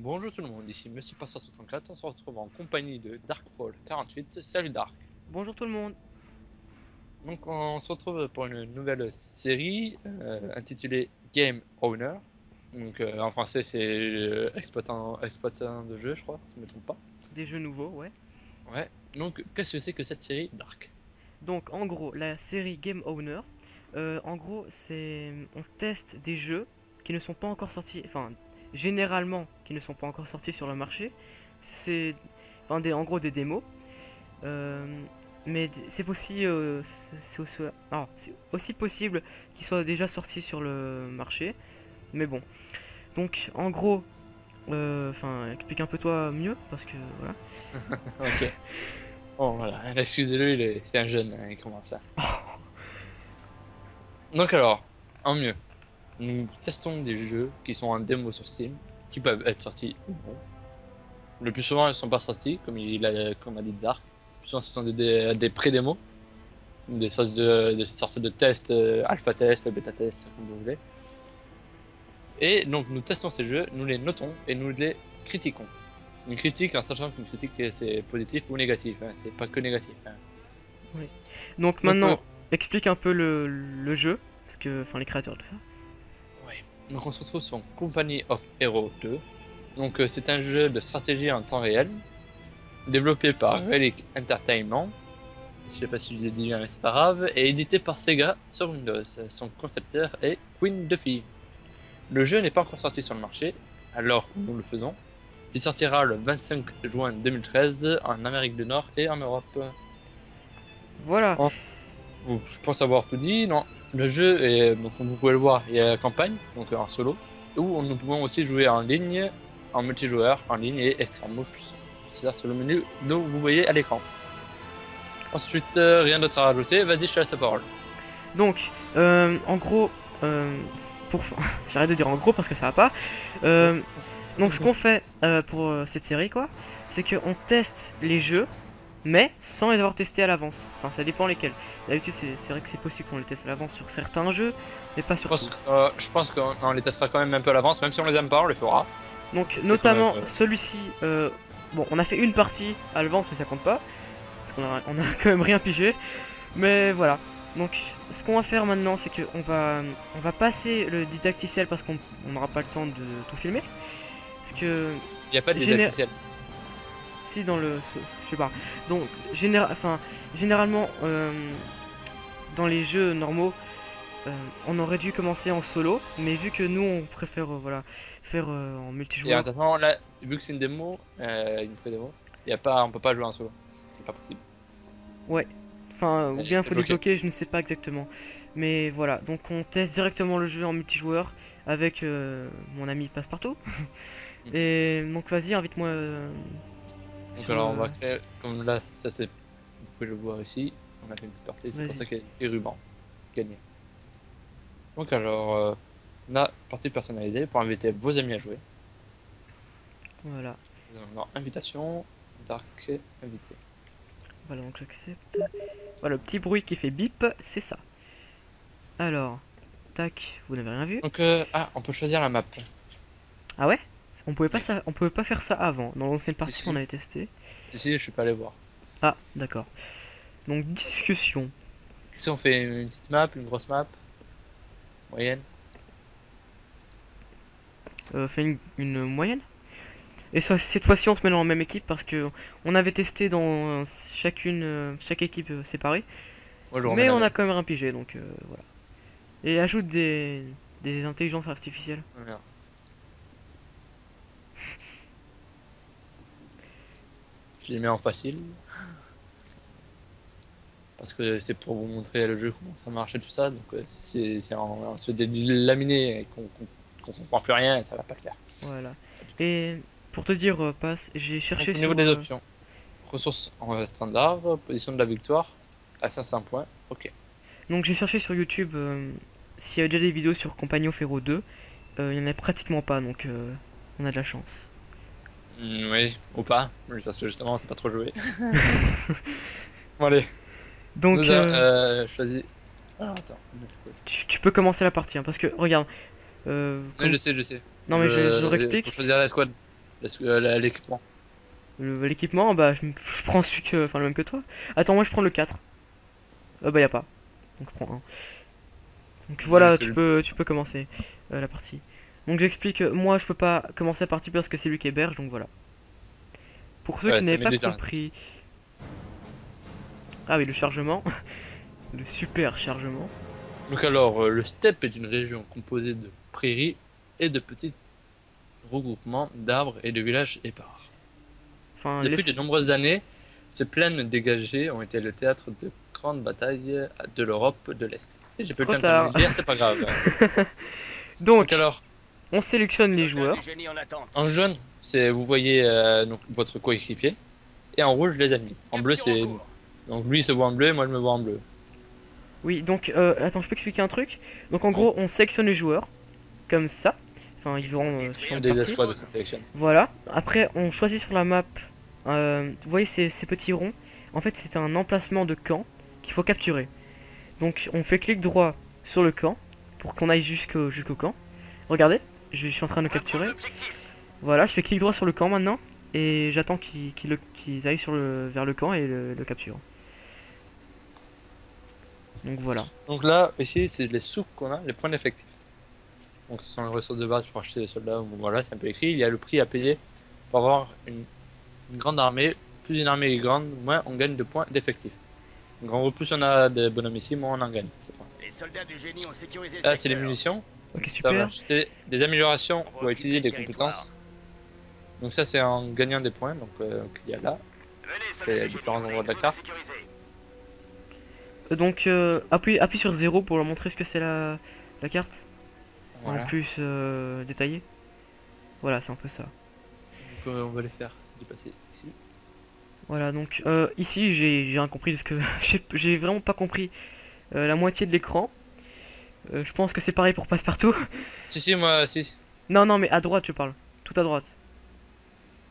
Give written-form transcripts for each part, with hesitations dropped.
Bonjour tout le monde, ici Monsieur Pasteur 64, on se retrouve en compagnie de Darkfall 48. Salut Dark. Bonjour tout le monde. Donc on se retrouve pour une nouvelle série intitulée Game Owner. Donc en français c'est exploitant de jeu, je crois, si je ne me trompe pas. Des jeux nouveaux, ouais. Ouais. Donc qu'est-ce que c'est que cette série Dark? Donc en gros, la série Game Owner, en gros, on teste des jeux qui ne sont pas encore sortis, enfin généralement qui ne sont pas encore sortis sur le marché. C'est en gros des démos. Euh, mais c'est aussi, c'est aussi possible qu'ils soient déjà sortis sur le marché. Mais bon. Donc en gros, explique un peu toi mieux parce que voilà. Ok. Bon voilà, excusez-le, c'est un jeune, hein, il commence ça. Donc alors, en mieux, nous testons des jeux qui sont en démo sur Steam, qui peuvent être sortis ou non. Le plus souvent, ils ne sont pas sortis, comme a dit Dark. Le plus souvent, ce sont des pré-démos, des sortes de tests, alpha tests, bêta tests, comme vous voulez. Et donc, nous testons ces jeux, nous les notons et nous les critiquons. Une critique en sachant qu'une critique c'est positif ou négatif, hein, c'est pas que négatif. Hein. Oui. Donc Donc, maintenant, explique un peu le jeu, parce que, enfin les créateurs, tout ça. ouais. Donc, on se retrouve sur Company of Heroes 2. Donc, c'est un jeu de stratégie en temps réel, développé par Relic Entertainment. Je sais pas si je l'ai dit bien, mais c'est pas grave. Et édité par Sega sur Windows. Son concepteur est Queen Duffy. Le jeu n'est pas encore sorti sur le marché, alors nous le faisons. Il sortira le 25 juin 2013 en Amérique du Nord et en Europe. Voilà. En- Je pense avoir tout dit. Non, le jeu est, donc comme vous pouvez le voir, il y a la campagne, donc en solo, où nous pouvons aussi jouer en ligne, en multijoueur, en ligne et escramouche. C'est ça sur le menu dont vous voyez à l'écran. Ensuite, rien d'autre à rajouter. Vas-y, je te laisse la parole. Donc, en gros, pour, j'arrête de dire en gros parce que ça va pas. Donc ce qu'on fait pour cette série, quoi, c'est qu'on teste les jeux, mais sans les avoir testés à l'avance. Enfin, ça dépend lesquels. D'habitude, c'est vrai que c'est possible qu'on les teste à l'avance sur certains jeux, mais pas sur tous. Je pense qu'on les testera quand même un peu à l'avance, même si on les aime pas, on les fera. Donc, C'est quand même. notamment celui-ci. Bon, on a fait une partie à l'avance, mais ça compte pas. Parce on a quand même rien pigé. Mais voilà. Donc, ce qu'on va faire maintenant, c'est on va passer le didacticiel parce qu'on n'aura pas le temps de tout filmer. Parce que, Il n'y a pas de géné- didacticiel. si dans le, je sais pas. Donc, généralement, dans les jeux normaux, on aurait dû commencer en solo, mais vu que nous, on préfère, voilà, faire en Et multijoueur. attends, là, vu que c'est une démo, une pré-démo, on peut pas jouer en solo. C'est pas possible. Ouais. Enfin, ou bien C'est faut bloqué. débloquer, je ne sais pas exactement. Mais voilà, donc on teste directement le jeu en multijoueur avec mon ami Passepartout. Mm. Et donc vas-y, invite-moi Donc sur alors on le... va créer, comme là, ça c'est, vous pouvez le voir ici, on a fait une petite partie, c'est pour Vas-y. ça qu'il y a des rubans. Gagné. Donc alors, on a partie personnalisée pour inviter vos amis à jouer. Voilà. Alors, invitation, dark, invité. Voilà, donc j'accepte. Voilà, le petit bruit qui fait bip, c'est ça. Alors, tac, vous n'avez rien vu. Donc, on peut choisir la map. Ah ouais? On pouvait pas Oui. ça, on pouvait pas faire ça avant. Dans l'ancienne Si, partie qu'on si. avait testé. Ici, je suis pas allé voir. Ah, d'accord. Donc discussion. Si on fait une petite map, une grosse map, moyenne. Fait une moyenne. Et cette fois-ci, on se met dans la même équipe parce que on avait testé dans chaque équipe séparée, Moi, je remets mais la on a même. quand même un pigé, donc voilà. Et ajoute des intelligences artificielles. Voilà. Je les mets en facile. Parce que c'est pour vous montrer le jeu comment ça marche et tout ça. Donc c'est en se délaminer et qu'on comprend plus rien, ça va pas le faire. Voilà. Et pour te dire, passe, j'ai Donc cherché au niveau sur. des options, ressources en standard, position de la victoire, à 500 points, ok. Donc j'ai cherché sur YouTube s'il y a déjà des vidéos sur Compagnon Ferro 2. Il y en a pratiquement pas, donc on a de la chance. Oui, ou pas, parce que justement c'est pas trop joué. Bon allez, Donc nous avons choisi... Ah attends, tu peux commencer la partie, hein, parce que regarde, oui, comme... je sais. Non mais je le Faut réexplique. choisir la squad. l'équipement. L'équipement, bah je prends celui que, enfin le même que toi. Attends, moi je prends le 4. Bah y a pas. Donc je prends un. Donc voilà, tu peux commencer la partie. Donc j'explique, moi je peux pas commencer la partie parce que c'est lui qui héberge, donc voilà. Pour ceux Ouais, qui ça n'avaient met pas du temps. compris. Ah oui, le chargement. Le super chargement. Donc alors, le steppe est une région composée de prairies et de petits regroupements d'arbres et de villages épars. Enfin, Depuis de nombreuses années, ces plaines dégagées ont été le théâtre de grandes batailles de l'Europe de l'Est. Et j'ai pas eu trop le temps de tard. le lire, c'est pas grave. Donc Donc, alors, on sélectionne les Soldat joueurs. du génie en attente. en jaune, c'est vous voyez donc, votre coéquipier, et en rouge les ennemis. En bleu, Capture en c'est cours. donc lui il se voit en bleu, moi je me vois en bleu. Oui, donc, attends, je peux expliquer un truc. Donc en gros, on sélectionne les joueurs. Comme ça. Enfin, ils verront sur C'est une des partie. escouades qu'on sélectionne. Voilà. Après, on choisit sur la map. Vous voyez ces petits ronds. En fait, c'est un emplacement de camp qu'il faut capturer. Donc, on fait clic droit sur le camp pour qu'on aille jusqu'au camp. Regardez, je suis en train de le capturer. Voilà, je fais clic droit sur le camp maintenant et j'attends qu'ils aillent vers le camp et le capturent. Donc voilà. Donc là, ici, c'est les sous qu'on a, les points d'effectif. Donc ce sont les ressources de base pour acheter des soldats. Bon, voilà, c'est un peu écrit. Il y a le prix à payer pour avoir une grande armée. Plus une armée est grande, moins on gagne de points d'effectif. Donc en gros, plus on a de bonhommes ici, moins on en gagne. Les soldats du génie ont sécurisé le Là, c'est les secteur. munitions. Ok, Ça va super. acheter des améliorations On pour va utiliser des occuper le compétences. Donc ça, c'est en gagnant des points. Donc il y a là. Venez, C'est soldats du différents génie, endroits de la zone carte. sécurisée. Donc appuie sur 0 pour leur montrer ce que c'est la carte. Voilà. En plus détaillé. Voilà, c'est un peu ça. Donc on va les faire. C'est dépassé ici. Voilà, donc ici j'ai rien compris parce que j'ai vraiment pas compris la moitié de l'écran. Je pense que c'est pareil pour passe-partout. Si, moi, si. Non, non, mais à droite je parle. Tout à droite.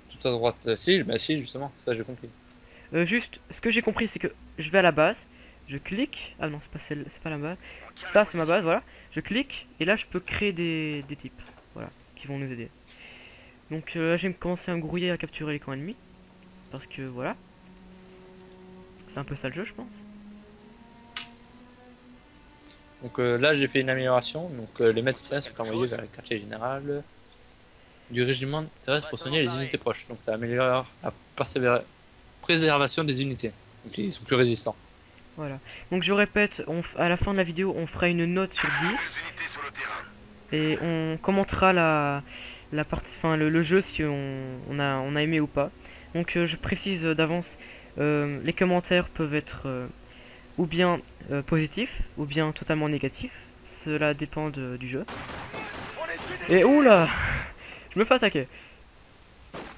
Tout à droite. Si, bah si, justement. Ça, j'ai compris. Juste, ce que j'ai compris c'est que je vais à la base, je clique. Ah non, c'est pas la base. Ça c'est ma base, voilà. Je clique et là je peux créer des types. Voilà, qui vont nous aider. Donc là je vais commencer à me grouiller à capturer les camps ennemis. Parce que voilà. C'est un peu ça le jeu, je pense. Donc là, j'ai fait une amélioration. Donc les médecins sont envoyés vers le quartier général du régiment terrestre pour soigner les unités proches. Donc ça améliore la préservation des unités. Donc ils sont plus résistants. Voilà. Donc je répète, à la fin de la vidéo, on fera une note sur 10. Et on commentera la partie, enfin le jeu si on a aimé ou pas. Donc je précise d'avance, les commentaires peuvent être ou bien positifs ou bien totalement négatifs. Cela dépend du jeu. Et oula, je me fais attaquer.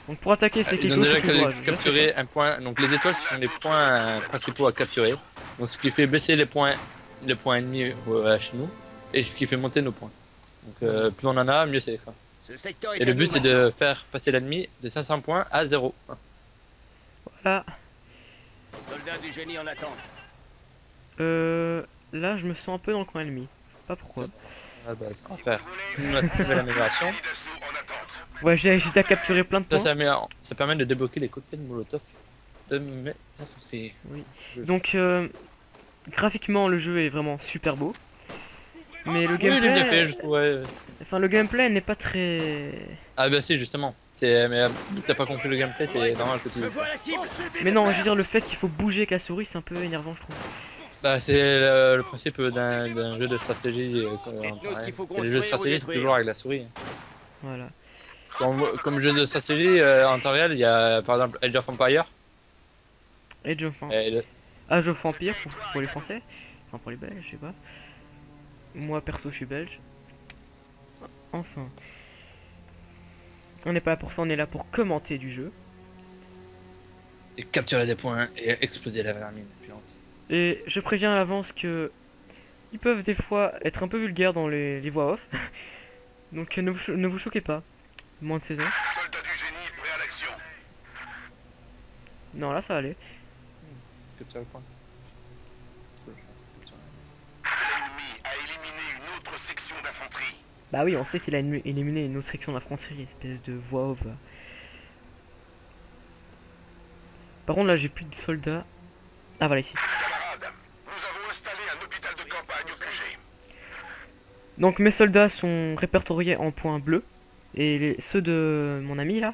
Donc pour attaquer c'est Ils quelque ont chose déjà que je sais capturé un point. Donc les étoiles sont les points principaux à capturer. Donc ce qui fait baisser les points ennemis chez nous et ce qui fait monter nos points. Donc plus on en a, mieux c'est. Ce secteur est Et à le nous but c'est maintenant. de faire passer l'ennemi de 500 points à 0. pas. Voilà. Soldats du génie en attente. Là je me sens un peu dans le coin ennemi. Pas pourquoi. Ah bah, ça va faire une nouvelle amélioration. Ouais, j'ai à capturer plein de Ça, points. ça permet de débloquer les cocktails Molotov de mes infanteries. Oui. Donc graphiquement le jeu est vraiment super beau. Mais le Oui, il est bien fait, gameplay, je trouve. Ouais. enfin le gameplay n'est pas très. Ah bah si, justement. Mais vu que t'as pas compris le gameplay, c'est normal que tu Je dises ça. vois la cible. Mais non, je veux dire le fait qu'il faut bouger avec la souris, c'est un peu énervant, je trouve. Bah c'est le principe d'un jeu de stratégie. Dites-nous ce qu'il faut Les jeux de construire ou stratégie, c'est détruire. toujours avec la souris. Voilà. Comme jeu de stratégie en temps réel, il y a par exemple Age of Empire. Age of Empire. Et Age of Empire pour les Français. Enfin pour les Belges, je sais pas. Moi perso je suis belge. Enfin. On n'est pas là pour ça, on est là pour commenter du jeu. et capturer des points et exploser la vermine puante. Et je préviens à l'avance que ils peuvent des fois être un peu vulgaires dans les voix off. Donc ne vous choquez pas. Moins de saison. Soldat du génie, prêt à l'action. Non là ça allait. Capturer le point. L'ennemi a éliminé une autre section d'infanterie. Bah oui, on sait qu'il a éliminé une autre section d'infanterie, espèce de voix off. Par contre là j'ai plus de soldats. Ah voilà ici. Camarades, nous avons installé un hôpital de campagne au QG. Donc mes soldats sont répertoriés en points bleus. Et ceux de mon ami là,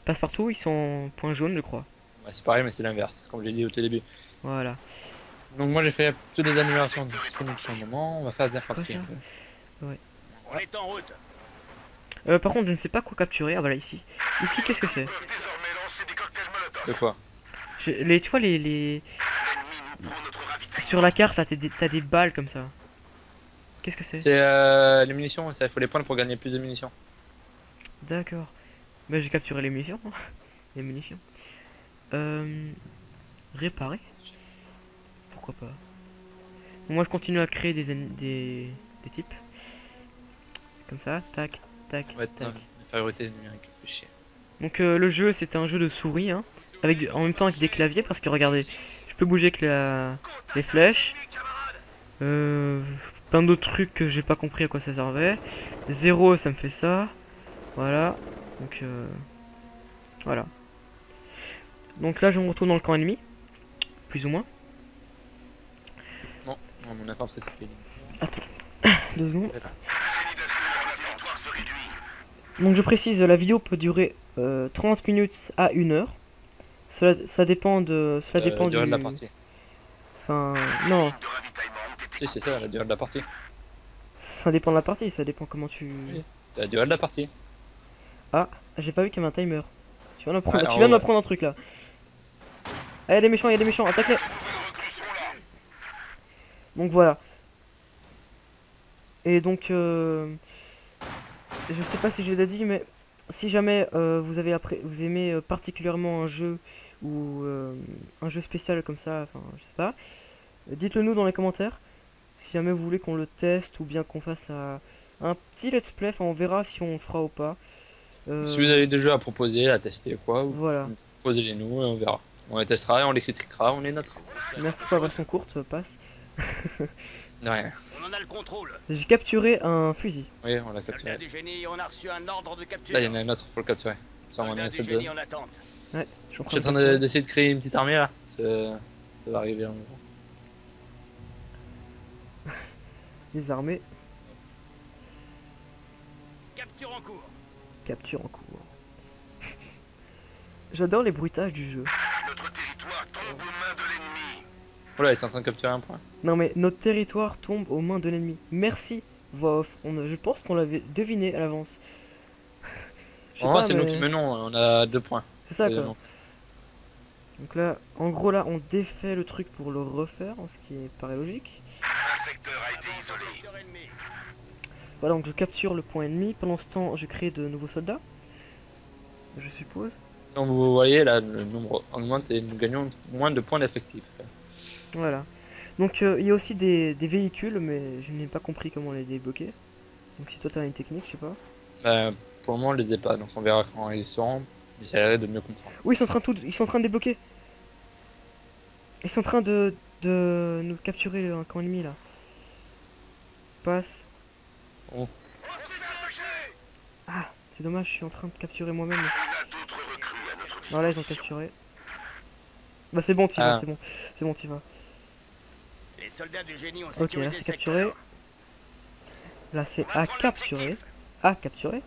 Passepartout, ils sont en points jaunes je crois. Ouais, c'est pareil, mais c'est l'inverse, comme j'ai dit au tout début. Voilà. Donc moi j'ai fait toutes les améliorations disponibles pour le moment. On va faire de l'infanterie. Quoi, ça On est en route. Par contre je ne sais pas quoi capturer. Ah voilà ici. Ici qu'est-ce que c'est? Peuvent désormais lancer des cocktails Molotov. De quoi? Tu vois les... L'ennemi nous prend notre ravitaillement. Sur la carte là t'as des balles comme ça. Qu'est-ce que c'est? C'est les munitions, il faut les prendre pour gagner plus de munitions. D'accord. Bah j'ai capturé les munitions. Les munitions. Réparer? Pourquoi pas? Moi je continue à créer des types. Comme ça, tac, tac, Ouais, tac. l'infériorité numérique, fait chier. Donc le jeu c'est un jeu de souris hein, avec en même temps avec des claviers parce que regardez, je peux bouger avec les flèches. Plein d'autres trucs que j'ai pas compris à quoi ça servait. 0 ça me fait ça. Voilà. Donc voilà. Donc là je me retrouve dans le camp ennemi. Plus ou moins. Non, mon infanterie c'est fini. Attends. 2 secondes. L'unité d'assaut en territoire se réduit. Donc je précise, la vidéo peut durer 30 minutes à 1 heure. Ça dépend de... Cela dépend La durée du... de la partie. Enfin... Non, De ravitaillement ont été Si, c'est ça, la durée de la partie. ça dépend de la partie, ça dépend comment tu... Oui. La durée de la partie. Ah, j'ai pas vu qu'il y avait un timer. Tu viens d'apprendre Ouais, tu viens de ouais. m'apprendre un truc là. Ah, il y a des méchants, attaquez. de recrues sont là. Donc voilà. Et donc... Je sais pas si je l'ai dit, mais si jamais vous aimez particulièrement un jeu ou un jeu spécial comme ça, enfin je sais pas, dites-le nous dans les commentaires. Si jamais vous voulez qu'on le teste ou bien qu'on fasse un petit let's play, enfin on verra si on le fera ou pas. Si vous avez des jeux à proposer, à tester ou quoi, Voilà. posez-les nous et on verra. On les testera et on les critiquera, on les notera. Merci pour la version courte, passe. De rien. On en a le contrôle. J'ai capturé un fusil. Oui, on l'a Soldats capturé. du génie, on a reçu un ordre de capture. Là, il y en a un autre, faut le capturer. Ça, on est Soldats dans du cette génie zone. en attente. Ouais, Je suis en train d'essayer de créer une petite armée là. Ça va arriver un jour. Les armées, Capture en cours. capture en cours. J'adore les bruitages du jeu. Notre territoire tombe aux mains de l'ennemi. Oula, ils sont en train de capturer un point. Non mais notre territoire tombe aux mains de l'ennemi. Merci, voix off. Je pense qu'on l'avait deviné à l'avance. Je sais En pas, vrai, c'est nous mais qui menons, on a 2 points. c'est ça Et quoi. non. Donc là, en gros là, on défait le truc pour le refaire, ce qui paraît logique. Un secteur a été isolé. Secteur ennemi. Voilà, donc je capture le point ennemi. Pendant ce temps, je crée de nouveaux soldats. Je suppose. Donc vous voyez là, le nombre augmente et nous gagnons moins de points d'effectif. Voilà. Donc il y a aussi des véhicules, mais je n'ai pas compris comment les débloquer. Donc si toi t'as une technique, je sais pas. Pour le moment, on les ai pas, donc on verra quand ils seront. J'essaierai de mieux comprendre. Oui, ils sont en train de débloquer. Ils sont en train de nous capturer un camp ennemi là. Passe. Oh. Ah, c'est dommage, je suis en train de capturer moi-même. On a d'autres recrues à notre Non, là ils ont disposition. capturé. Bah c'est bon, t'y vas, Ah. c'est bon, t'y vas. Les soldats du génie ont Ok, là sécurisé c'est le capturé. secteur. Là c'est à capturer. À capturer.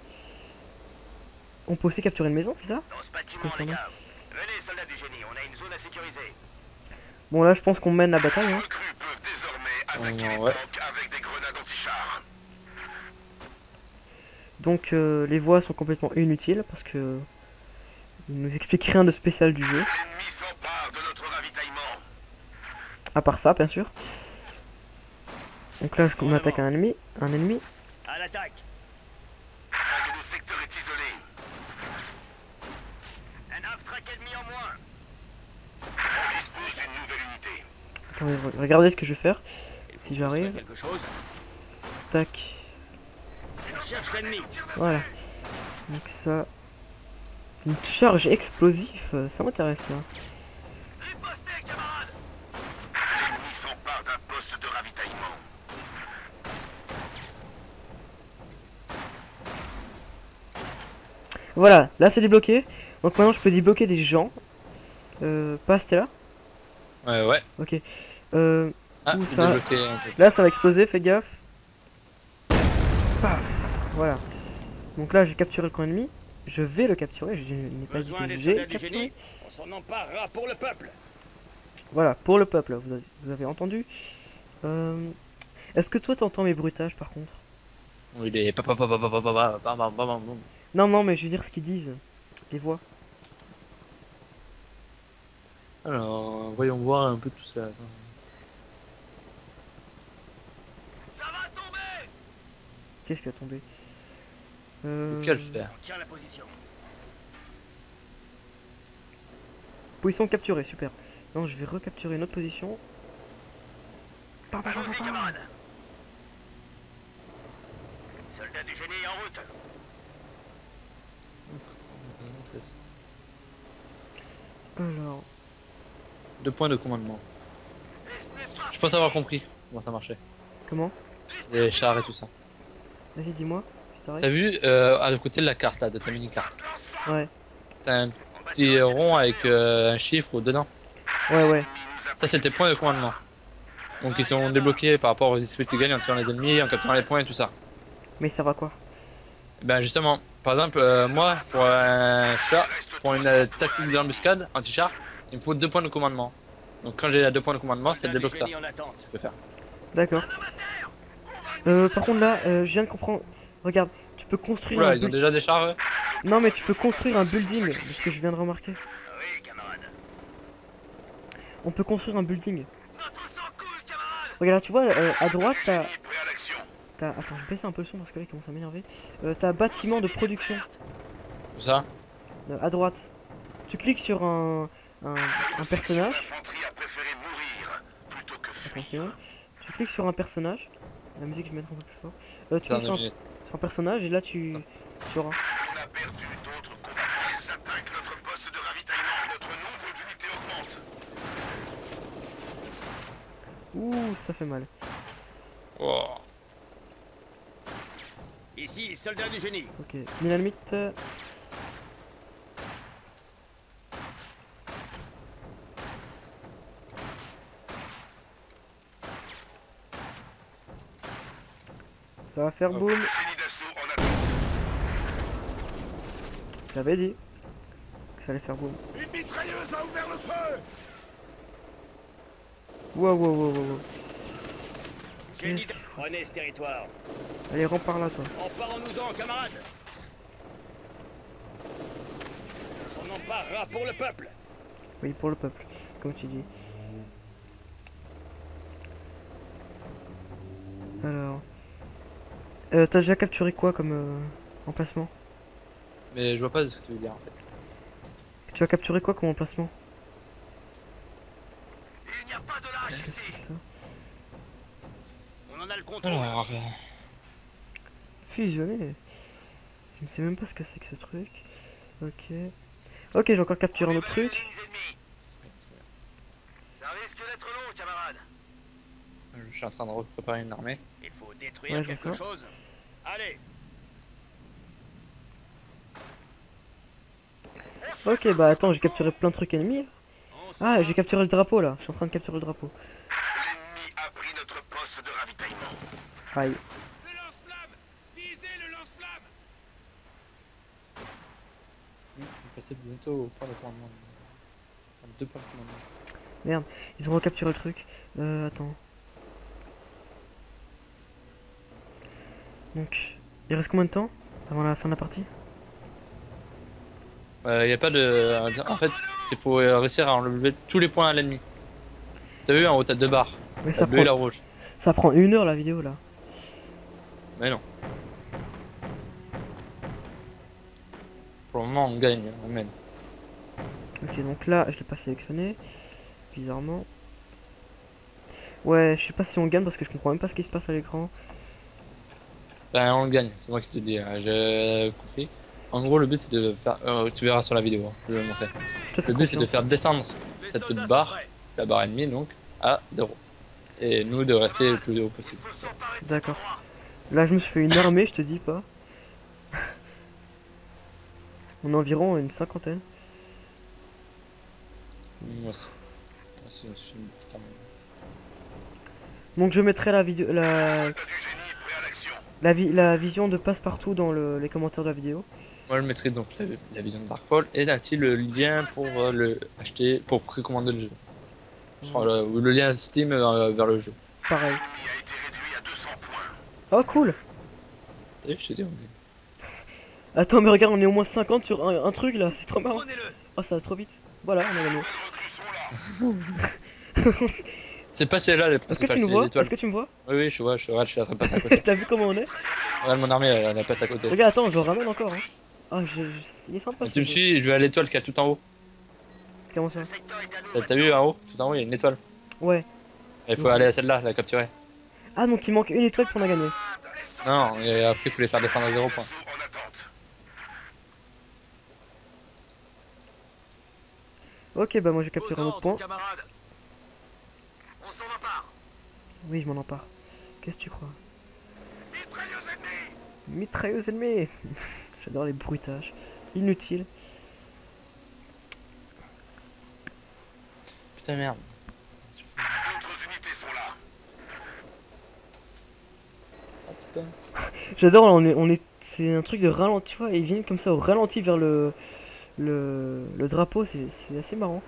On peut aussi capturer une maison, c'est ça? Dans ce bâtiment, Constamment. les gars. Venez, soldats du génie, on a une zone à sécuriser. Bon là je pense qu'on mène la bataille Les hein. recrues peuvent désormais attaquer les ouais. tanks avec des grenades anti-chars. Donc les voix sont complètement inutiles parce que ils nous expliquent rien de spécial du jeu. L'ennemi s'empare de notre ravitaillement. À part ça bien sûr. Donc là je m'attaque à un ennemi. À l'attaque. Un de nos secteurs est isolé. Un half-track ennemi en moins. On dispose d'une nouvelle unité. Attendez, regardez ce que je vais faire. Si j'arrive. Quelque chose. Tac. Je cherche l'ennemi. Voilà. Donc ça. Une charge explosif, ça m'intéresse ça. Ripostez, camarades. L'ennemi s'empare d'un poste de ravitaillement. Voilà, là c'est débloqué. Donc maintenant je peux débloquer des gens. Passe, t'es là? Ouais. Ok. Euh, Ah, Où il ça est bloqué un peu. Là, ça va exploser, fais gaffe. Paf. Voilà. Donc là, j'ai capturé le camp ennemi. Je vais le capturer. Je n'ai pas dit Besoin que des j'ai soldats du capturé. génie. On s'en emparera pour le peuple. Voilà, pour le peuple, vous avez entendu. Est-ce que toi, t'entends mes bruitages, par contre? Oui, il est Non, non, mais je veux dire ce qu'ils disent. Les voix. Alors, voyons voir un peu tout ça. Attends. Ça va tomber. Qu'est-ce qui a tombé? Lequel faire? On tient la position. Position capturée, super. Non, je vais recapturer une autre position. Allons-y, camarades. Soldats du génie en route. Alors, 2 points de commandement. Je pense avoir compris comment ça marchait. comment? Les chars et tout ça. Vas-y, dis-moi, si T'as t'arrives. vu à côté de la carte là, de ta mini-carte? Ouais, T'as un petit rond avec un chiffre dedans. ouais. Ça, c'est tes points de commandement. Donc ils sont débloqués par rapport aux XP que tu gagnes en tuant les ennemis, en capturant les points et tout ça. Mais ça va quoi? Ben justement, par exemple, moi, pour un chat, pour une tactique d'embuscade anti-char, il me faut 2 points de commandement. Donc quand j'ai 2 points de commandement, ça Soldats débloque du ça. génie en attente. Tu peux faire. D'accord. Par contre, là, je viens de comprendre. Regarde, tu peux construire Oula, un ils ont building. déjà des chars eux. Non, mais tu peux construire un building, de ce que je viens de remarquer. Oui, camarades. On peut construire un building. Notre sang coule, camarades. Regarde, tu vois, à droite, t'as. Prêt à l'action. Attends, je vais baisser un peu le son parce que là, il commence à m'énerver. T'as bâtiment de production. Tout ça. À droite. Tu cliques sur un personnage. L'infanterie a préféré mourir plutôt que fuir. Attention. Tu cliques sur un personnage. La musique, je vais mettre un peu plus fort. Tu Attends cliques 2 sur minutes. un personnage et là, tu auras. On a perdu d'autres combattants. Ils attaquent notre poste de ravitaillement. Notre nombre d'unités augmente. Ouh, ça fait mal. Oh. Ici, soldats du génie. Ok. Dynamite. Ça va faire boum. Génie d'assaut en attente. J'avais dit que ça allait faire boum. Une mitrailleuse a ouvert le feu. Wow. Génie de... Prenez ce territoire. Allez, rentre par là, toi. Emparons-nous-en, camarades. On s'en emparera pour le peuple. Oui, pour le peuple, comme tu dis. Alors. T'as déjà capturé quoi comme emplacement? Mais je vois pas ce que tu veux dire en fait. Tu as capturé quoi comme emplacement? Il n'y a pas de lâche Qu'est-ce que ici. c'est que ça? On en a le contrôle. Alors, Fusionné. Je ne sais même pas ce que c'est que ce truc. Ok. Ok, j'ai encore capturé un autre truc. Ça risque d'être long, camarades. je suis en train de préparer une armée. Il faut détruire Ouais, je vois quelque ça. chose. Allez. Ok, bah attends, j'ai capturé plein de trucs ennemis. Ah, j'ai capturé le drapeau là. Je suis en train de capturer le drapeau. L'ennemi a pris notre poste de ravitaillement. Aïe. Le lance-flamme. Visez le lance-flamme. On va passer bientôt au point de commandement. 2 points de commandement. Merde, ils ont recapturé le truc. Attends. Donc, il reste combien de temps avant la fin de la partie? Y a pas de. En fait, il faut réussir à enlever tous les points à l'ennemi. T'as vu en haut, t'as 2 barres. Mais La bleue et la rouge. ça prend 1 heure la vidéo là. Mais non. Pour le moment, on gagne, on mène. Ok, donc là, je l'ai pas sélectionné. Bizarrement. Ouais, je sais pas si on gagne parce que je comprends même pas ce qui se passe à l'écran. Ben, on le gagne, c'est moi qui te le dis, j'ai compris. En gros, le but c'est de faire. Tu verras sur la vidéo, hein, je vais le montrer. Je te fais Le but c'est de confiance. faire descendre Les cette soldats sont barre, prêts. la barre ennemie donc, à 0. Et nous de rester le plus haut possible. Faut s'emparer de cet D'accord. endroit. Là, je me suis fait une armée, je te dis pas. On est environ une cinquantaine. Moi aussi. C'est une petite arme. Donc je mettrai la vidéo, T'as du génie, prêt à l'action. la vision de passe-partout dans les commentaires de la vidéo. Moi je mettrai donc la vision de Darkfall et ainsi le lien pour le acheter, pour précommander le jeu. Ou le lien Steam vers le jeu. Pareil. Il a été réduit à 200 points. Oh cool. Et je te dis, on est... Attends mais regarde on est au moins 50 sur un truc là, c'est trop marrant. Prenez-le. Oh ça va trop vite. Voilà on a gagné. Les recrues sont là. C'est pas celle-là les Est-ce que principales, tu nous c'est vois? l'étoile. Est-ce que tu me vois? Oui, oui, je vois, je suis en train de passer à côté. T'as vu comment on est? Regarde mon armée, elle passe à côté. Regarde attends je le ramène encore hein. Oh il est sympa Tu ce me jeu. suis, je vais à l'étoile qui est tout en haut. Comment ça? T'as vu en haut? Tout en haut, il y a une étoile. Ouais. Il faut aller à celle-là, la capturer. Ah donc il manque une étoile pour la gagner. Non, et après il faut les faire descendre à 0 points. En attente. Ok bah moi j'ai capturé un autre point. Camarade. On s'en empare. Oui je m'en empare. Qu'est-ce que tu crois? Mitrailleuse ennemie. Mitrailleuse ennemie. J'adore les bruitages. Inutile. Putain merde. D'autres unités sont là. Ah, putain. J'adore on est c'est un truc de ralenti tu vois et ils viennent comme ça au ralenti vers le drapeau c'est assez marrant.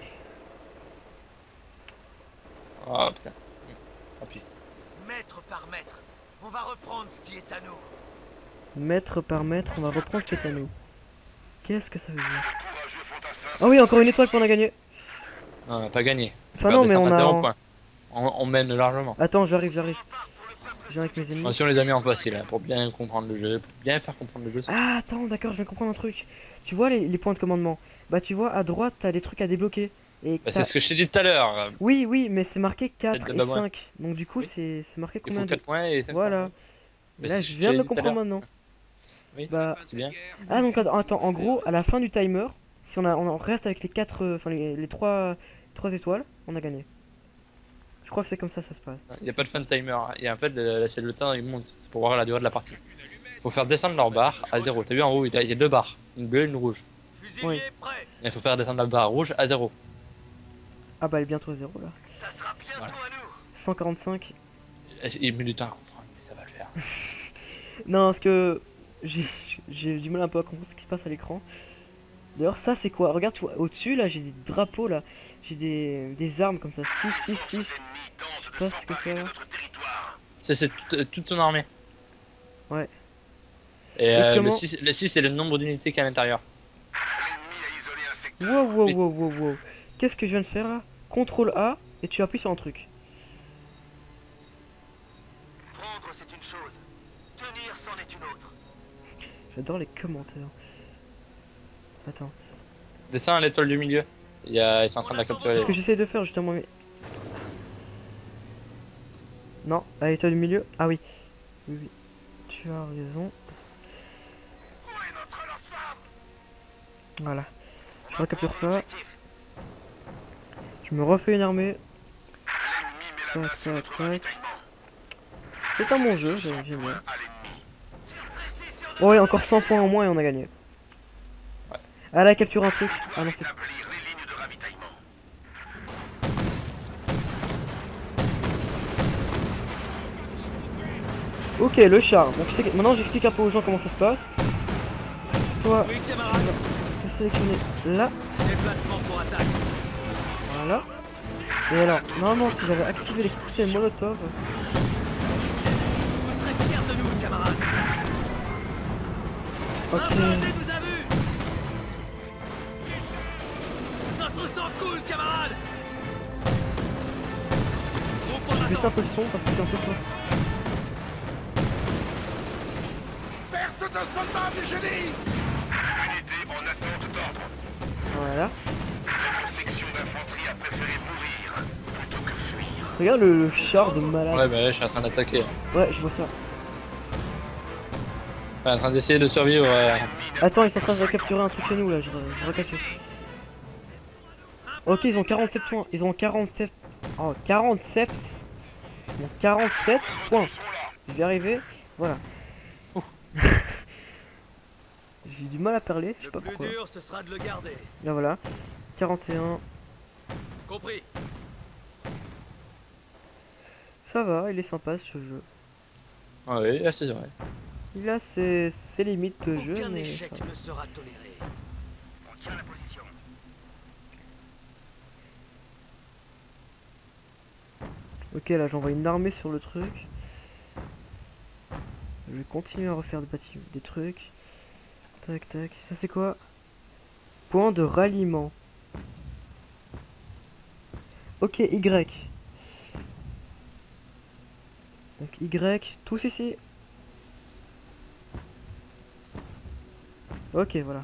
Oh putain. Tant pis. Mètre par mètre. On va reprendre ce qui est à nous. Mètre par mètre on va reprendre ce qui est à nous. Qu'est-ce que ça veut dire? Courageux fantassin. Ah oui encore une étoile qu'on a gagné. Non, on n'a pas gagné. Enfin non mais on a... Points. On mène largement. Attends j'arrive. Je viens avec mes ennemis. Moi, si on les a mis en facile, hein, pour bien comprendre le jeu, pour bien faire comprendre le jeu. Ah attends d'accord je viens de comprendre un truc. Tu vois les points de commandement. Bah tu vois à droite t'as des trucs à débloquer. Et Bah, c'est ce que je t'ai dit tout à l'heure. oui mais c'est marqué 4 Peut-être et de moins. 5. Donc du coup Oui. c'est marqué Il combien faut 4 points et 5 Voilà. points. Mais Là c'est je ce que viens de j'ai le dit tout à comprendre l'heure. maintenant. Oui. Bah C'est bien. ah donc attends en gros à la fin du timer si on reste avec les 4 enfin les 3 étoiles on a gagné. Je crois que c'est comme ça se passe. Il n'y a pas de fun timer. Et en fait, c'est le temps, il monte. C'est pour voir la durée de la partie. Il faut faire descendre leur barre à 0. T'as vu en haut, il y a 2 barres. Une bleue et une rouge. Fusilier Oui. prêt. Et il faut faire descendre la barre rouge à 0. Ah bah elle est bientôt à 0 là. Ça sera bientôt Voilà. à nous. 145. Il met du temps à comprendre, mais ça va le faire. Non parce que j'ai du mal un peu à comprendre ce qui se passe à l'écran. D'ailleurs ça c'est quoi? Regarde tu vois au-dessus là j'ai des drapeaux là. J'ai des armes comme ça. 6. Je sais pas ce que c'est. Notre territoire. C'est toute ton armée. Ouais. Et Et comment- le 6 c'est le nombre d'unités qu'il y a à l'intérieur. L'ennemi a isolé un secteur. Wow. Qu'est-ce que je viens de faire là? CTRL A et tu appuies sur un truc. Prendre c'est une chose. Tenir c'en est une autre. J'adore les commentaires. Attends. Descends à l'étoile du milieu. Ils sont en train de la capturer. Ce que j'essaie de faire justement mais... Non, à l'étoile du milieu. Ah oui. Oui. Tu as raison. Où est notre lance-flamme? Voilà. Je recapture ça. Objectif. Je me refais une armée. L'ennemi met la main sur notre Tac. ravitaillement. C'est un bon jeu, j'aime bien. À l'ennemi. Oh, ouais, encore 100 points en moins et on a gagné. Ouais. Ah là, capture un truc. Ah non, c'est... Établir les lignes de ravitaillement. Ok, le char. Donc maintenant j'explique un peu aux gens comment ça se passe. Toi, Oui, tu camarade. vas te sélectionner là. Déplacement pour attaque. Voilà. Et alors, normalement, si j'avais activé les cocktails Molotov, Vous serez fiers de nous, camarade. ok. Un blindé nous a vus. Notre sang coule, camarade. Au point Je baisse un d'attente. peu le son parce que c'est un peu fort. Perte de soldats du génie. Unité en attente d'ordre. Voilà. Notre section d'infanterie a préféré mourir plutôt que fuir. Regarde le char de malade. Ouais, mais là, je suis en train d'attaquer. Ouais, je vois ça. Enfin, en train d'essayer de survivre. Attends, ils sont en train de capturer un truc chez nous là, je recapture. Ok, ils ont 47 points. Ils ont 47. Oh, 47. Ils ont 47 points. Je vais arriver. Voilà. J'ai du mal à parler, je sais Le pas plus pourquoi. dur, ce sera de le garder. Là voilà. 41. Compris. Ça va, il est sympa ce jeu. Ah oui, c'est vrai. Il a ses limites de jeu, Aucun mais échec ça va. ne sera toléré. On tient la position. Ok, là j'envoie une armée sur le truc. Je vais continuer à refaire des trucs. Tac tac. Ça c'est quoi? Point de ralliement. Ok, Y. Donc Y, tous ici. Ok, voilà.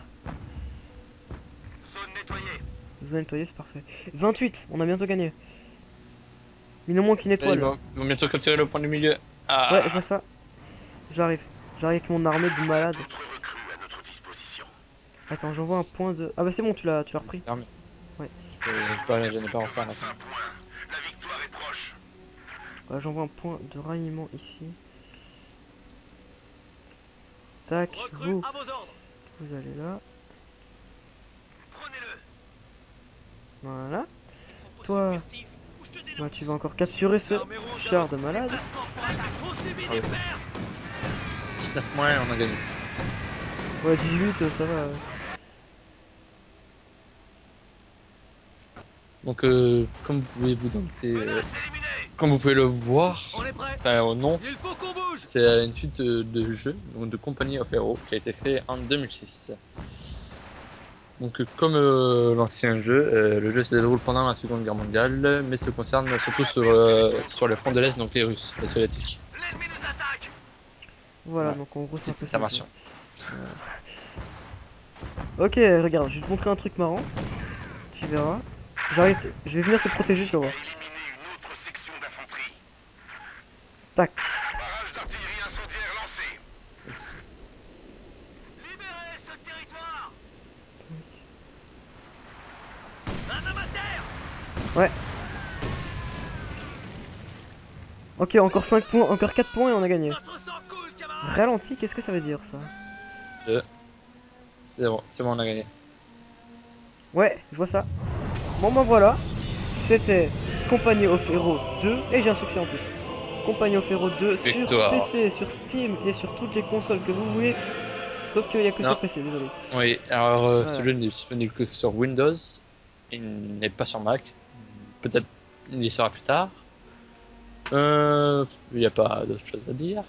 Zone nettoyée. Zone nettoyée, c'est parfait. 28, on a bientôt gagné. Il nous manque une Là, étoile. ils vont bientôt capturer le point du milieu. Ah. Ouais, je vois ça. J'arrive. J'arrive avec mon armée de malades. D'autres recrues à notre disposition. Attends, j'envoie un point de... Ah bah c'est bon, tu l'as repris. Armée. Ouais. Je n'ai pas refaire la fin. Un point. La victoire est proche. Voilà, j'envoie un point de ralliement ici. Tac, Recrue vous, à vos ordres. vous allez là. Prenez-le. Voilà. Propos Toi, subversif, ou je te dénonce. bah, tu vas encore capturer ce L'armée ronde char de malade. déplacement pour attaque. On subit Ah des oui. pertes. 19 points, on a gagné. Ouais, 18, ça va. Donc, comme vous pouvez vous dompter, Menace éliminée. comme vous pouvez le voir, On est prêt. enfin non, Il faut qu'on bouge. c'est une suite de jeux, donc de Company of Heroes, qui a été créé en 2006. Donc, comme l'ancien jeu, le jeu se déroule pendant la Seconde Guerre mondiale, mais se concerne surtout sur le front de l'Est, donc les Russes, les Soviétiques. L'ennemi nous attaque. Voilà, Ouais. donc en gros c'est un Petite peu ça. intervention. Ok, regarde, je vais te montrer un truc marrant. Tu verras. J'arrive, je vais venir te protéger, tu vas voir. Éliminer une autre section d'infanterie. Tac. Barrage d'artillerie incendiaire lancé. Libérez ce territoire. Un homme à terre. Ouais. Ok, encore 5 points, encore 4 points et on a gagné. Notre sang coule, camarades. Ralenti, qu'est-ce que ça veut dire ça? C'est bon, on a gagné. Ouais, je vois ça. Bon bah voilà. C'était Company of Heroes 2 et j'ai un succès en plus. Company of Heroes 2 sur Victoire. PC, sur Steam et sur toutes les consoles que vous voulez. Sauf qu'il n'y a que Non. sur PC, désolé. Oui, alors Voilà. ce jeu n'est disponible que sur Windows, il n'est pas sur Mac. Peut-être il y sera plus tard. Il n'y a pas d'autre chose à dire.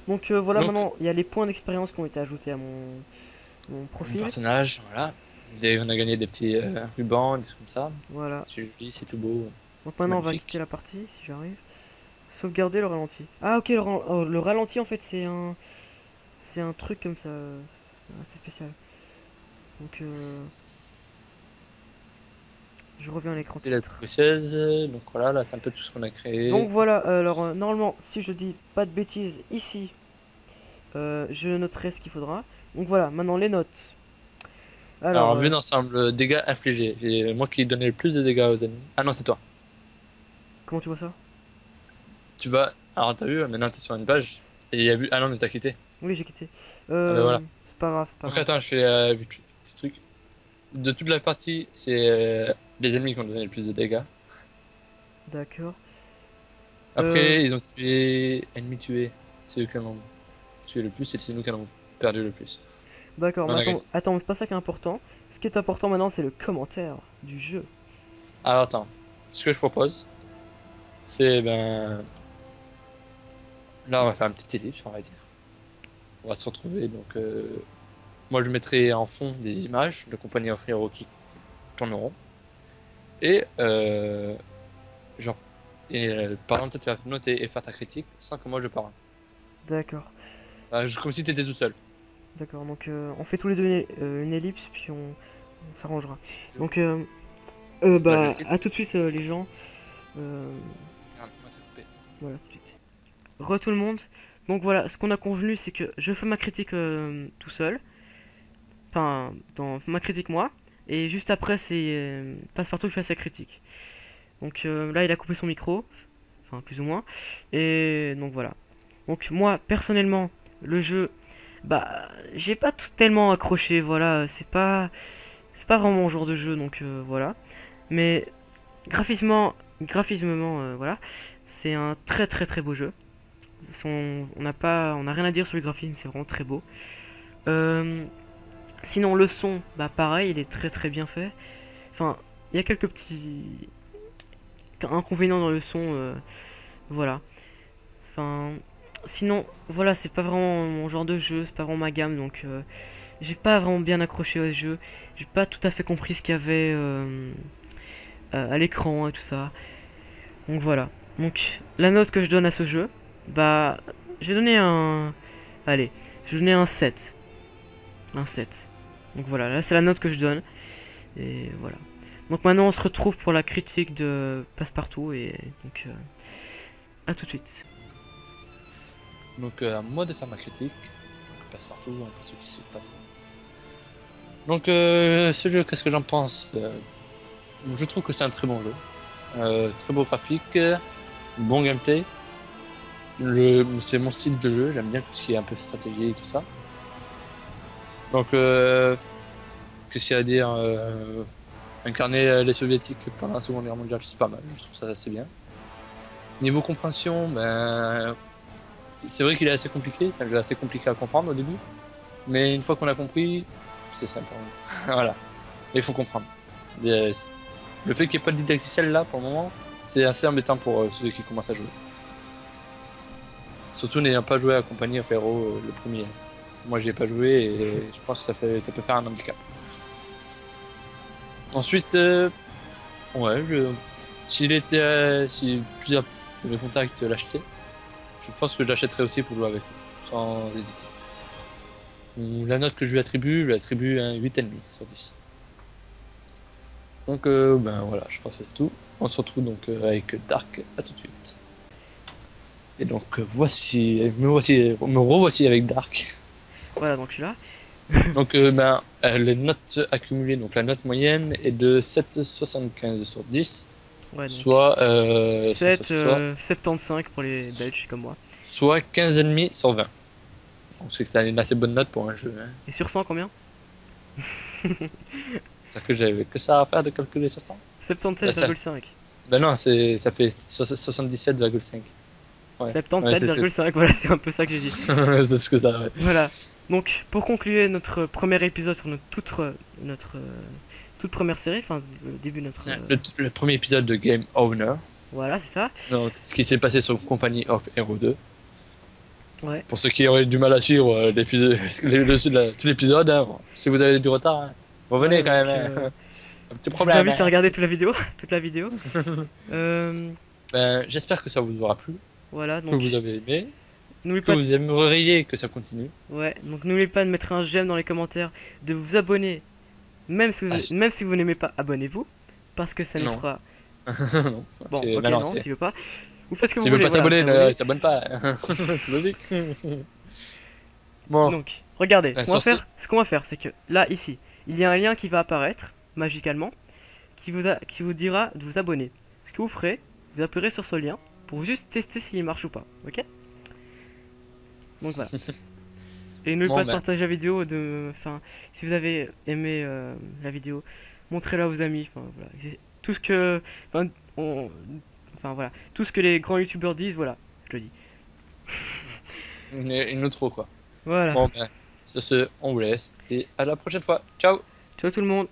Donc voilà, Donc- maintenant il y a les points d'expérience qui ont été ajoutés à mon Mon profil. personnage, voilà. On a gagné des petits rubans, des trucs comme ça. Voilà. C'est tout beau. Donc maintenant on va magnifique. quitter la partie si j'arrive. Sauvegarder le ralenti. Ah ok, le ralenti en fait c'est un truc comme ça, assez spécial. Donc je reviens à l'écran C'est la titre. précieuse, donc voilà, là c'est un peu tout ce qu'on a créé. Donc voilà, alors normalement si je dis pas de bêtises ici, je noterai ce qu'il faudra. Donc voilà, maintenant les notes. Alors, Alors, vu d'ensemble, dégâts infligés. J'ai moi qui ai donné le plus de dégâts aux ennemis. Ah non, c'est toi. comment tu vois ça? Tu vas. Alors, t'as vu, maintenant t'es sur une page. Et il y a vu. Ah non, mais t'as quitté. Oui, j'ai quitté. ben voilà. C'est pas grave, c'est pas Donc, grave. attends, je fais vite fait, petit truc. De toute la partie, c'est les ennemis qui ont donné le plus de dégâts. D'accord. Après, ils ont tué. Ennemis tués. C'est eux qui en ont tué le plus et c'est nous qui en avons perdu le plus. D'accord, On a mais gagné. attends, c'est pas ça qui est important. Ce qui est important maintenant, c'est le commentaire du jeu. Alors, attends. Ce que je propose, c'est ben. Là, on va faire un petit ellipse, on va dire. On va se retrouver. Donc, moi, je mettrai en fond des images de Company of Heroes qui tourneront. Et, genre, par exemple, toi, tu vas noter et faire ta critique sans que moi je parle. D'accord. Comme si tu étais tout seul. D'accord, donc on fait tous les deux une ellipse, puis on s'arrangera. Donc, bah, je vais à tout de suite, les gens. Regarde, moi, c'est coupé. Voilà, tout de suite. Re tout le monde. Donc voilà, ce qu'on a convenu, c'est que je fais ma critique tout seul. Enfin, dans ma critique moi. Et juste après, c'est Passepartout qui fait sa critique. Donc là, il a coupé son micro. Enfin, plus ou moins. Et donc voilà. Donc moi, personnellement, le jeu, bah, j'ai pas tellement accroché. Voilà, c'est pas vraiment mon genre de jeu. Donc voilà. Mais graphismement, voilà, c'est un très très très beau jeu. On n'a rien à dire sur le graphisme, c'est vraiment très beau. Sinon le son, bah pareil, il est très très bien fait. Enfin, il y a quelques petits inconvénients dans le son, voilà. Enfin, sinon, voilà, c'est pas vraiment mon genre de jeu, c'est pas vraiment ma gamme, donc j'ai pas vraiment bien accroché au jeu. J'ai pas tout à fait compris ce qu'il y avait à l'écran et tout ça. Donc voilà. Donc la note que je donne à ce jeu, bah, je vais donner un... Allez, je vais donner un 7. Un 7. Donc voilà, là c'est la note que je donne. Et voilà. Donc maintenant on se retrouve pour la critique de Passepartout et donc à tout de suite. Donc à moi de faire ma critique. Passepartout, hein, pour ceux qui suivent pas trop. Donc ce jeu, qu'est-ce que j'en pense? Je trouve que c'est un très bon jeu. Très beau graphique, bon gameplay. C'est mon style de jeu, j'aime bien tout ce qui est un peu stratégie et tout ça. Donc qu'est-ce qu'il y a à dire? Incarner les soviétiques pendant la Seconde Guerre mondiale, c'est pas mal, je trouve ça assez bien. Niveau compréhension, ben c'est vrai qu'il est assez compliqué, c'est un jeu assez compliqué à comprendre au début. Mais une fois qu'on a compris, c'est simple. Voilà. Et il faut comprendre. Le fait qu'il n'y ait pas de didacticiel là pour le moment, c'est assez embêtant pour ceux qui commencent à jouer. Surtout n'ayant pas joué à Company of Heroes le premier. Moi j'y ai pas joué et je pense que ça peut faire un handicap. Ensuite, ouais, si plusieurs de mes contacts l'achetaient, je pense que je l'achèterais aussi pour jouer avec eux, sans hésiter. La note que je lui attribue un 8,5 sur 10. Donc ben voilà, je pense que c'est tout. On se retrouve donc avec Dark, à tout de suite. Et donc me revoici avec Dark. Voilà, donc je suis là. Donc les notes accumulées, donc la note moyenne est de 7,75 sur 10. Ouais, donc Soit 75 pour les Belges comme moi. soit 15,5 sur 20. Donc c'est que c'est une assez bonne note pour un jeu. Hein. Et sur 100 combien? C'est-à-dire que j'avais que ça à faire de calculer sur 100. 77,5. Ben non, ça fait 77,5. Ouais. 77,5, voilà, c'est un peu ça que j'ai dit. C'est ce que ça, ouais. Voilà. Donc, pour conclure notre premier épisode sur notre toute première série, enfin, le début de notre... Le premier épisode de Game Owner. Voilà, c'est ça. Donc, ce qui s'est passé sur Company of Heroes 2. Ouais. Pour ceux qui auraient du mal à suivre tout l'épisode, hein, si vous avez du retard, hein, revenez Ouais, quand même. donc, Hein. Un petit Je problème. vous invite à Hein. regarder toute la vidéo. Toute la vidéo. Ben, j'espère que ça vous aura plu, Voilà, que donc vous avez aimé, n'oubliez que pas vous aimeriez que ça continue. ouais, donc n'oubliez pas de mettre un j'aime dans les commentaires, de vous abonner, même si vous, même si vous n'aimez pas, abonnez-vous, parce que ça nous Non. fera... Non, Bon, c'est- ok, non, non, c'est- s'il veut pas. Vous faites ce que vous s'il veut voulez, pas s'abonner, voilà, ne s'abonne pas. C'est logique. Bon, Donc, regardez, sur ce qu'on va faire, c'est que là, ici, il y a un lien qui va apparaître, magicalement, qui vous dira de vous abonner. Ce que vous ferez, vous appuierez sur ce lien, pour juste tester s'il marche ou pas, ok? Donc voilà. Et n'oubliez Bon, pas de ben. partager la vidéo, enfin, si vous avez aimé la vidéo, montrez-la à vos amis, enfin voilà. C'est tout ce que, enfin voilà, tout ce que les grands youtubeurs disent, voilà, je le dis. une autre quoi. Voilà. Bon, ben, sur ce, on vous laisse et à la prochaine fois. Ciao! Ciao tout le monde.